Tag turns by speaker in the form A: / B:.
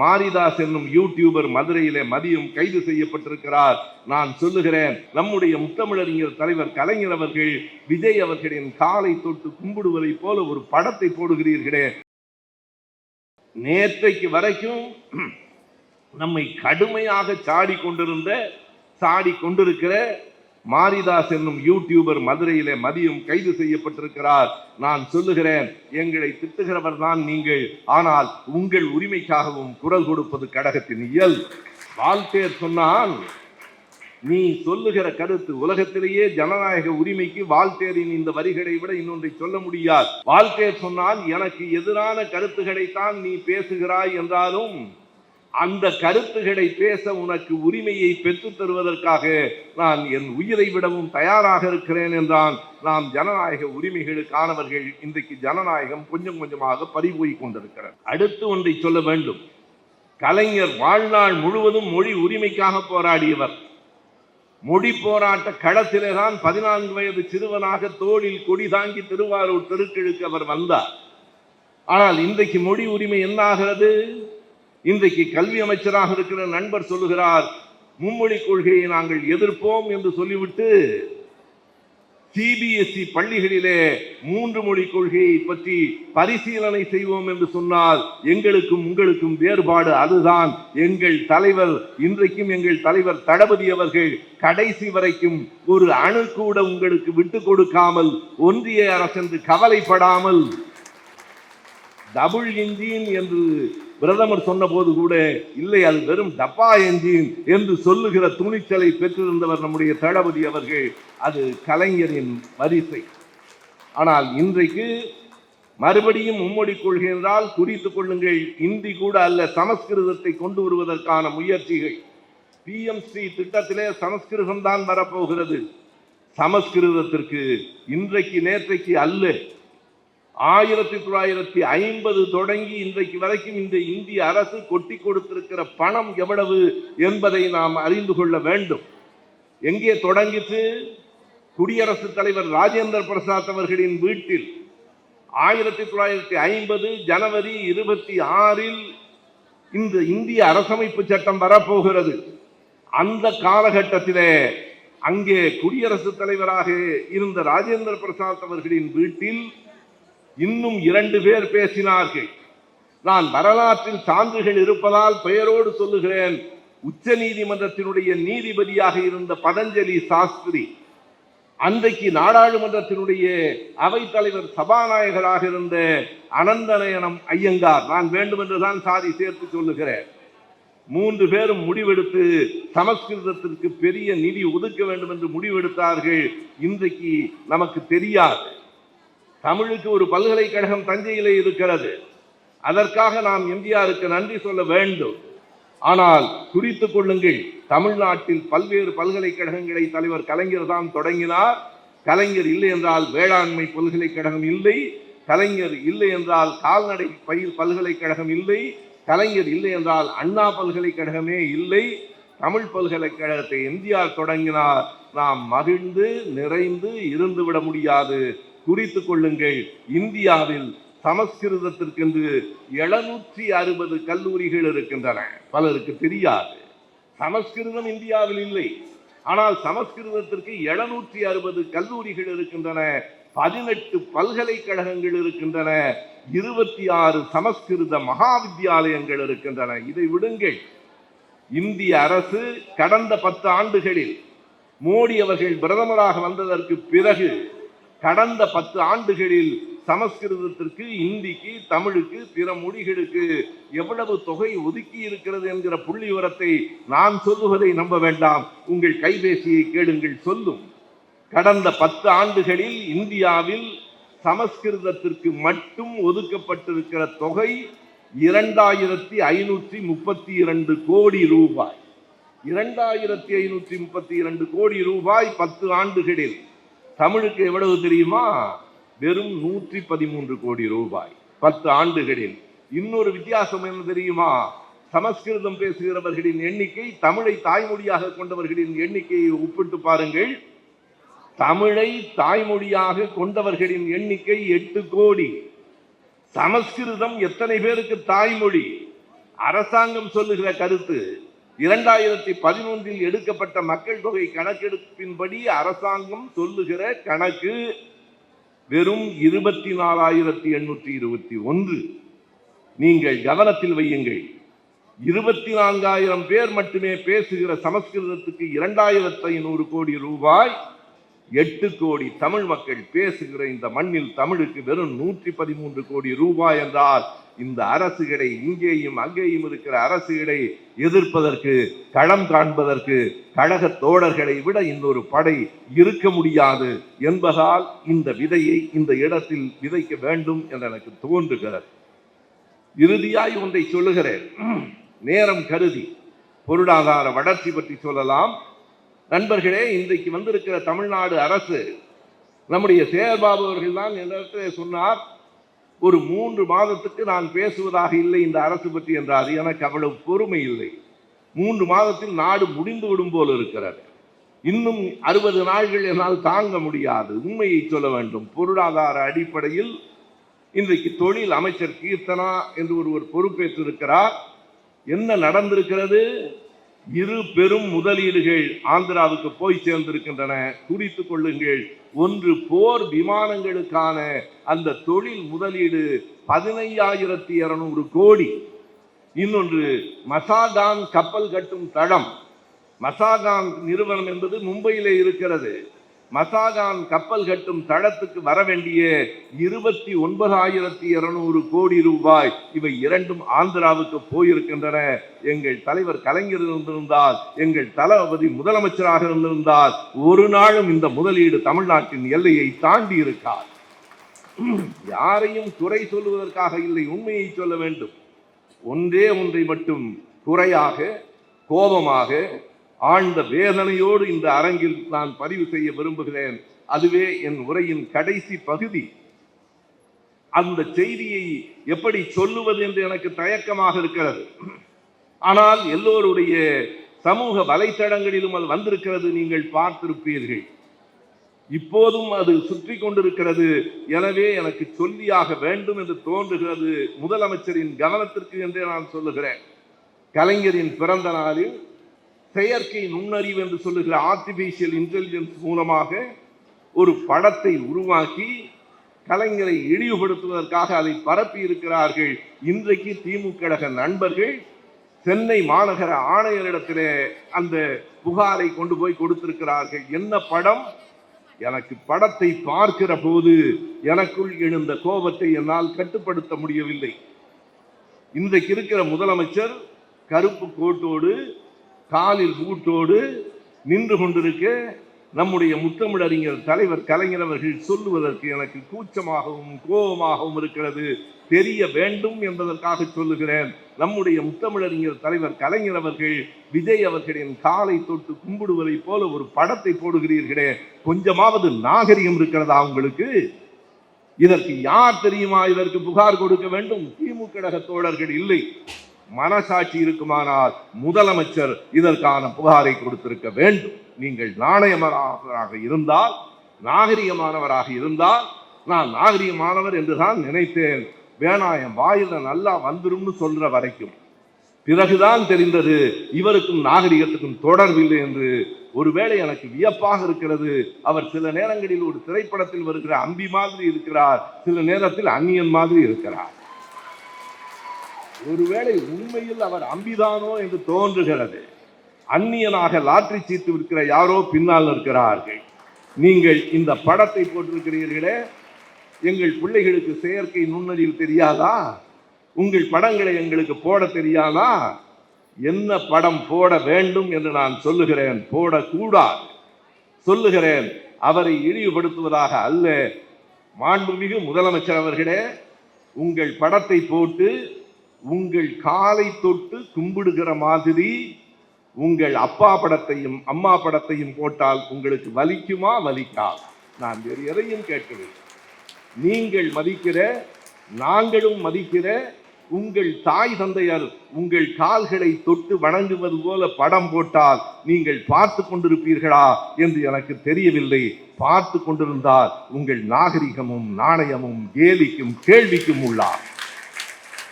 A: மாரிதாஸ் என்னும் யூடியூபர் மதுரையிலே மதியம் கைது செய்யப்பட்டிருக்கிறார். நான் சொல்லுகிறேன், நம்முடைய முத்தமிழறிஞர் தலைவர் கலைஞர் அவர்கள் விஜய் அவர்களின் காலை தொட்டு கும்பிடுவதை போல ஒரு படத்தை போடுகிறீர்களே. நேற்றைக்கு வரைக்கும் நம்மை கடுமையாக சாடி கொண்டிருக்கிற மாரிதாஸ் என்னும் யூடியூபர் மதுரையிலே மதியம் கைது செய்யப்பட்டிருக்கிறார். நான் சொல்லுகிறேன், எங்களை திட்டுகிறவர் தான் நீங்கள், ஆனால் உங்கள் உரிமைக்காகவும் குரல் கொடுப்பது கடகத்தின் இயல். வால்டேர் சொன்னான், நீ சொல்லுகிற கருத்து உலகத்திலேயே ஜனநாயக உரிமைக்கு வால்டேரின் இந்த வரிகளை விட இன்னொன்றை சொல்ல முடியாது. வால்டேர் சொன்னால், எனக்கு எதிரான கருத்துக்களைத்தான் நீ பேசுகிறாய் என்றாலும் அந்த கருத்துக்களை பேச உனக்கு உரிமையை பெற்றுத் தருவதற்காக நான் என் உயிரை விடவும் தயாராக இருக்கிறேன் என்றான். நாம் ஜனநாயக உரிமைகளுக்கானவர்கள். இன்றைக்கு ஜனநாயகம் கொஞ்சம் கொஞ்சமாக பறிபோய் கொண்டிருக்கிறது. அடுத்து ஒன்றை சொல்ல வேண்டும். கலைஞர் வாழ்நாள் முழுவதும் மொழி உரிமைக்காக போராடியவர். மொழி போராட்ட களத்திலே தான் 14 வயது சிறுவனாக தோளில் கொடி தாங்கி திருவாரூர் தெருக்களுக்கு அவர் வந்தார். ஆனால் இன்றைக்கு மொழி உரிமை என்ன ஆகிறது? இன்றைக்கு கல்வி அமைச்சராக இருக்கிற நண்பர் சொல்லுகிறார், மும்மொழி கொள்கையை நாங்கள் எதிர்ப்போம் என்று சொல்லிவிட்டு சிபிஎஸ்இ பள்ளிகளிலே 3 மொழி கொள்கையை பற்றி பரிசீலனை செய்வோம் என்று சொன்னால் எங்களுக்கும் உங்களுக்கும் வேறுபாடு அதுதான். எங்கள் தலைவர், இன்றைக்கும் எங்கள் தலைவர் தளபதி அவர்கள் கடைசி வரைக்கும் ஒரு அணு கூட உங்களுக்கு விட்டு கொடுக்காமல், ஒன்றிய அரசு கவலைப்படாமல், டபுள் இன்ஜின் என்று பிரதமர் சொன்ன போது கூட இல்லை, அது வெறும் டப்பா என்ஜின் என்று சொல்லுகிற துணிச்சலை பெற்றிருந்தவர் நம்முடைய தளபதி அவர்கள். அது கலைஞரின் வரிசை. ஆனால் இன்றைக்கு மறுபடியும் மும்மொழி கொள்கை என்றால் குறித்துக் கொள்ளுங்கள், இந்தி கூட அல்ல, சமஸ்கிருதத்தை கொண்டு வருவதற்கான முயற்சிகள். PMC திட்டத்திலே சமஸ்கிருதம் தான் வரப்போகிறது. சமஸ்கிருதத்திற்கு இன்றைக்கு நேற்றைக்கு அல்ல, 1950 தொடங்கி இன்றைக்கு வரைக்கும் இந்த இந்திய அரசு கொட்டி கொடுத்திருக்கிற பணம் எவ்வளவு என்பதை நாம் அறிந்து கொள்ள வேண்டும். எங்கே தொடங்கிட்டு? குடியரசுத் தலைவர் ராஜேந்திர பிரசாத் அவர்களின் வீட்டில் 1950 ஜனவரி 26 இந்த இந்திய அரசமைப்பு சட்டம் வரப்போகிறது. அந்த காலகட்டத்திலே அங்கே குடியரசுத் தலைவராக இருந்த ராஜேந்திர பிரசாத் அவர்களின் வீட்டில் இன்னும் 2 பேர் பேசினார்கள். நான் வரலாற்றில் சான்றுகள் இருப்பதால் பெயரோடு சொல்லுகிறேன். உச்ச நீதிமன்றத்தினுடைய நீதிபதியாக இருந்த பதஞ்சலி சாஸ்திரி, அன்றைக்கு நாடாளுமன்றத்தினுடைய அவைத்தலைவர் சபாநாயகராக இருந்த அனந்தநயனம் ஐயங்கார், நான் வேண்டுமென்றுதான் சாதி சேர்த்து சொல்லுகிறேன், 3 பேரும் முடிவெடுத்து சமஸ்கிருதத்திற்கு பெரிய நிதி ஒதுக்க வேண்டும் என்று முடிவெடுத்தார்கள். இன்றைக்கு நமக்கு தெரியாது. தமிழுக்கு ஒரு பல்கலைக்கழகம் தஞ்சையிலே இருக்கிறது. அதற்காக நாம் எம்ஜிஆருக்கு நன்றி சொல்ல வேண்டும். ஆனால் குறித்துக் கொள்ளுங்கள், தமிழ்நாட்டில் பல்வேறு பல்கலைக்கழகங்களை தலைவர் கலைஞர் தான் தொடங்கினார். கலைஞர் இல்லை என்றால் வேளாண்மை பல்கலைக்கழகம் இல்லை, கலைஞர் இல்லை என்றால் கால்நடை பயிர் பல்கலைக்கழகம் இல்லை, கலைஞர் இல்லை என்றால் அண்ணா பல்கலைக்கழகமே இல்லை. தமிழ் பல்கலைக்கழகத்தை எம்ஜிஆர் தொடங்கினார். நாம் மகிழ்ந்து நிறைந்து இருந்துவிட முடியாது. குறித்துக் கொள்ளுங்கள், இந்தியாவில் சமஸ்கிருதத்திற்கென்று 760 கல்லூரிகள் இருக்கின்றன. பலருக்கு தெரியாது. சமஸ்கிருதம் இந்தியாவில் இல்லை, ஆனால் சமஸ்கிருதத்திற்கு 760 கல்லூரிகள் இருக்கின்றன, 18 பல்கலைக்கழகங்கள் இருக்கின்றன, 26 சமஸ்கிருத மகாவித்யாலயங்கள் இருக்கின்றன. இதை விடுங்கள். இந்திய அரசு கடந்த 10 ஆண்டுகளில் மோடி அவர்கள் பிரதமராக வந்ததற்கு பிறகு கடந்த 10 ஆண்டுகளில் சமஸ்கிருதத்திற்கு, இந்திக்கு, தமிழுக்கு, பிற மொழிகளுக்கு எவ்வளவு தொகை ஒதுக்கி இருக்கிறது என்கிற புள்ளி விவரத்தை நான் சொல்லுவதை நம்ப வேண்டாம். உங்கள் கைபேசியை கேளுங்கள், சொல்லும். கடந்த 10 ஆண்டுகளில் இந்தியாவில் சமஸ்கிருதத்திற்கு மட்டும் ஒதுக்கப்பட்டிருக்கிற தொகை 2532 கோடி ரூபாய். 2532 கோடி ரூபாய் 10 ஆண்டுகளில். தமிழுக்கு எவ்வளவு தெரியுமா? வெறும் 113 கோடி ரூபாய் 10 ஆண்டுகளில். இன்னொரு வித்தியாசம் என்ன தெரியுமா? சமஸ்கிருதம் பேசுகிறவர்களின் எண்ணிக்கை தமிழை தாய்மொழியாக கொண்டவர்களின் எண்ணிக்கையை ஒப்பிட்டு பாருங்கள். தமிழை தாய்மொழியாக கொண்டவர்களின் எண்ணிக்கை 8 கோடி. சமஸ்கிருதம் எத்தனை பேருக்கு தாய்மொழி? அரசாங்கம் சொல்லுகிற கருத்து 2011 எடுக்கப்பட்ட மக்கள் தொகை கணக்கெடுப்பின்படி அரசாங்கம் சொல்லுகிற கணக்கு வெறும் 24,821. நீங்கள் கவனத்தில் வையுங்கள். 24,000 பேர் மட்டுமே பேசுகிற சமஸ்கிருதத்துக்கு 2,500 கோடி ரூபாய். 8 கோடி தமிழ் மக்கள் பேசுகிற இந்த மண்ணில் தமிழுக்கு வெறும் 113 கோடி ரூபாய் என்றால் இந்த அரசுகளை, இங்கேயும் அங்கேயும் இருக்கிற அரசுகளை எதிர்ப்பதற்கு, களம் காண்பதற்கு கழக தோழர்களை விட இன்னொரு படை இருக்க முடியாது என்பதால் இந்த விதையை இந்த இடத்தில் விதைக்க வேண்டும் என்று எனக்கு தோன்றுகிறது. இறுதியாய் ஒன்றை சொல்லுகிறேன், நேரம் கருதி. பொருளாதார வளர்ச்சி பற்றி சொல்லலாம். நண்பர்களே, இன்றைக்கு வந்திருக்கிற தமிழ்நாடு அரசு, நம்முடைய சேகர்பாபு அவர்கள் தான் என்னிடத்தில் சொன்னார், ஒரு 3 மாதத்துக்கு நான் பேசுவதாக இல்லை இந்த அரசு பற்றி என்றார். எனக்கு அவ்வளவு பொறுமை இல்லை. 3 மாதத்தில் நாடு முடிந்து விடும் போல் இருக்கிறது. இன்னும் 60 நாட்கள் என்னால் தாங்க முடியாது. உண்மையை சொல்ல வேண்டும். பொருளாதார அடிப்படையில் இன்றைக்கு தொழில் அமைச்சர் கீர்த்தனா என்று ஒருவர் பொறுப்பேற்றிருக்கிறார். என்ன நடந்திருக்கிறது? 2 பெரும் முதலீடுகள் ஆந்திராவுக்கு போய் சேர்ந்திருக்கின்றன. குறித்துக் கொள்ளுங்கள். ஒன்று, போர் விமானங்களுக்கான அந்த தொழில் முதலீடு 15,200 கோடி. இன்னொன்று, மசாகான் கப்பல் கட்டும் தளம். மசாகான் நிறுவனம் என்பது மும்பையிலே இருக்கிறது. மசாகான் கப்பல் கட்டும் தளத்துக்கு வர வேண்டிய 29,200 கோடி ரூபாய், இவை இரண்டும் ஆந்திராவுக்கு போயிருக்கின்றன. எங்கள் தலைவர் கலைஞர் இருந்திருந்தால், எங்கள் தளபதி முதலமைச்சராக இருந்திருந்தால், ஒரு நாளும் இந்த முதலீடு தமிழ்நாட்டின் எல்லையை தாண்டி இருக்கார். யாரையும் குறை சொல்லுவதற்காக இல்லை, உண்மையை சொல்ல வேண்டும். ஒன்றே ஒன்றை மட்டும் குறையாக, கோபமாக, ஆழ்ந்த வேதனையோடு இந்த அரங்கில் நான் பதிவு செய்ய விரும்புகிறேன். அதுவே என் உரையின் கடைசி பகுதி. அந்த செய்தியை எப்படி சொல்லுவது என்று எனக்கு தயக்கமாக இருக்கிறது. ஆனால் எல்லோருடைய சமூக வலைத்தளங்களிலும் அது வந்திருக்கிறது, நீங்கள் பார்த்திருப்பீர்கள். இப்போதும் அது சுற்றி கொண்டிருக்கிறது. எனவே எனக்கு சொல்லியாக வேண்டும் என்று தோன்றுகிறது. முதலமைச்சரின் கவனத்திற்கு என்றே நான் சொல்லுகிறேன். கலைஞரின் பிறந்த நாளில் செயற்கை நுண்ணறிவு என்று சொல்லுகிற ஆர்டிபிஷியல் இன்டெலிஜென்ஸ் மூலமாக ஒரு படத்தை உருவாக்கி கலைஞரை இழிவுபடுத்துவதற்காக அதை பரப்பி இருக்கிறார்கள். இன்றைக்கு திமுக கழக நண்பர்கள் சென்னை மாநகர ஆணையரிடத்திலே அந்த புகாரை கொண்டு போய் கொடுத்திருக்கிறார்கள். என்ன படம்? எனக்கு படத்தை பார்க்கிற போது எனக்குள் எழுந்த கோபத்தை என்னால் கட்டுப்படுத்த முடியவில்லை. இன்றைக்கு இருக்கிற முதலமைச்சர் கருப்பு கோட்டோடு, காலில் பூட்டோடு நின்று கொண்டிருக்க நம்முடைய முத்தமிழறிஞர் தலைவர் கலைஞர் அவர்கள் சொல்லுவதற்கு எனக்கு கூச்சமாகவும் கோபமாகவும் இருக்கிறது. தெரிய வேண்டும் என்பதற்காக சொல்லுகிறேன். நம்முடைய முத்தமிழறிஞர் தலைவர் கலைஞர் அவர்கள் விஜய் அவர்களின் காலை தொட்டு கும்பிடுவதை போல ஒரு படத்தை போடுகிறீர்களே, கொஞ்சமாவது நாகரிகம் இருக்கிறதா உங்களுக்கு? இதற்கு யார் தெரியுமா இதற்கு புகார் கொடுக்க வேண்டும்? திமுக கழக தோழர்கள் இல்லை. மனசாட்சி இருக்குமானால் முதலமைச்சர் இதற்கான புகாரை கொடுத்திருக்க வேண்டும். நீங்கள் நாணயமானவராக இருந்தால், நாகரிகமானவராக இருந்தால், நான் நாகரிகமானவர் என்றுதான் நினைத்தேன். வேணாயம் வாயில நல்லா வந்துரும்னு சொல்ற வரைக்கும் பிறகுதான் தெரிந்தது இவருக்கும் நாகரிகத்துக்கும் தொடர்பில்லை என்று. ஒருவேளை எனக்கு வியப்பாக இருக்கிறது. அவர் சில நேரங்களில் ஒரு திரைப்படத்தில் வருகிற அம்பி மாதிரி இருக்கிறார், சில நேரத்தில் அந்நியன் மாதிரி இருக்கிறார். ஒருவேளை உண்மையில் அவர் அம்பிதானோ என்று தோன்றுகிறது. அந்நியனாக லாட்டரி சீட்டு விற்கிற யாரோ பின்னால் இருக்கிறார்கள். நீங்கள் இந்த படத்தை போட்டிருக்கிறீர்களே, எங்கள் பிள்ளைகளுக்கு செயற்கை நுண்ணறிவு தெரியாதா? உங்கள் படங்களை எங்களுக்கு போட தெரியாதா? என்ன படம் போட வேண்டும் என்று நான் சொல்லுகிறேன், போடக்கூடாது சொல்லுகிறேன். அவரை இழிவுபடுத்துவதாக அல்ல. மாண்புமிகு முதலமைச்சர் அவர்களே, உங்கள் படத்தை போட்டு உங்கள் காலை தொட்டு கும்பிடுகிற மாதிரி உங்கள் அப்பா படத்தையும் அம்மா படத்தையும் போட்டால் உங்களுக்கு வலிக்குமா? வலிக்காது. நான் வேறு எதையும் கேட்கவில்லை. நீங்கள் மதிக்கிற, நாங்களும் மதிக்கிற உங்கள் தாய் தந்தையர் உங்கள் கால்களை தொட்டு வணங்குவது போல படம் போட்டால் நீங்கள் பார்த்து கொண்டிருப்பீர்களா என்று எனக்கு தெரியவில்லை. பார்த்து கொண்டிருந்தால் உங்கள் நாகரிகமும் நாணயமும் கேலிக்கும் கேள்விக்கும் உள்ளார்.